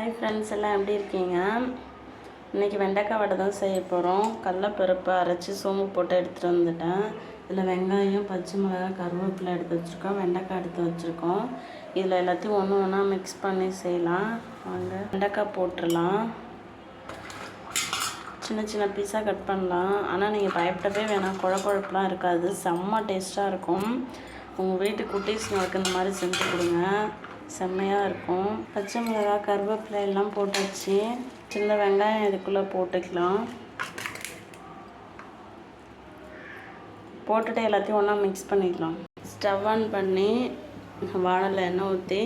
Hi friends, எல்லாம் எப்படி இருக்கீங்க? இன்றைக்கி வெண்டைக்காய் வடை தான் செய்ய போகிறோம். கடலைப்பருப்பு அரைச்சி சோம்பு போட்டு எடுத்துகிட்டு வந்துட்டேன். இதில் வெங்காயம், பச்சை மிளகாய், கருவேப்பிலை எடுத்து வச்சுருக்கோம். வெண்டைக்காய் எடுத்து வச்சுருக்கோம். இதில் எல்லாத்தையும் ஒன்று ஒன்றா மிக்ஸ் பண்ணி செய்யலாம். வாங்க வெண்டைக்காய் போட்டுடலாம். சின்ன சின்ன பீஸாக கட் பண்ணலாம். ஆனால் நீங்கள் பயப்படவே வேணாம், குழப்பெலாம் இருக்காது. செம்ம டேஸ்ட்டாக இருக்கும். உங்கள் வீட்டு குட்டீஸ்ங்களுக்கு இந்த மாதிரி செஞ்சு கொடுங்க, செம்மையாக இருக்கும். பச்சை மிளகாய், கருவேப்பிலை எல்லாம் போட்டாச்சு. சின்ன வெங்காயம் இதுக்குள்ளே போட்டுக்கலாம். போட்டுட்டு எல்லாத்தையும் ஒன்றா மிக்ஸ் பண்ணிக்கலாம். ஸ்டவ் ஆன் பண்ணி வானலில் எண்ணெய் ஊற்றி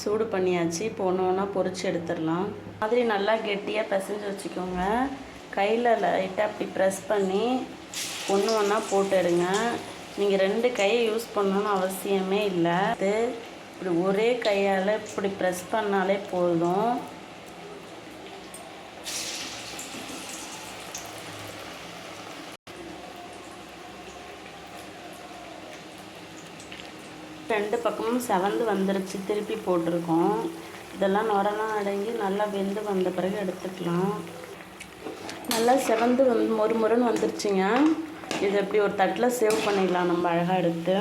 சூடு பண்ணியாச்சு. இப்போ ஒன்று ஒன்றா பொரித்து எடுத்துடலாம். மாதிரி நல்லா கெட்டியாக பிசைஞ்சு வச்சுக்கோங்க. கையில் லைட்டாக அப்படி ப்ரெஸ் பண்ணி ஒன்று ஒன்றா போட்டு எடுங்க. நீங்கள் 2 கையை யூஸ் பண்ணணும்னு அவசியமே இல்லை. இப்படி ஒரே கையால் இப்படி ப்ரெஸ் பண்ணாலே போதும். ரெண்டு பக்கமும் செவந்து வந்துருச்சு. திருப்பி போட்டிருக்கோம். இதெல்லாம் நுரெல்லாம் அடங்கி நல்லா வெந்து வந்த பிறகு எடுத்துக்கலாம். நல்லா செவந்து ஒரு முறைன்னு வந்துருச்சுங்க. இது எப்படி ஒரு தட்டில் சேவ் பண்ணிடலாம் நம்ம அழகாக எடுத்து.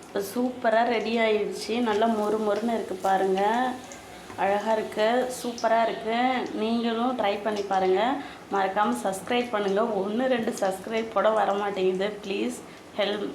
இப்போ சூப்பராக ரெடி ஆகிடுச்சு. நல்லா மொறுன்னு இருக்குது பாருங்கள். அழகாக இருக்குது, சூப்பராக இருக்குது. நீங்களும் ட்ரை பண்ணி பாருங்கள். மறக்காமல் சப்ஸ்கிரைப் பண்ணுங்கள். 1-2 சப்ஸ்கிரைப் கூட வர மாட்டேங்குது. Please help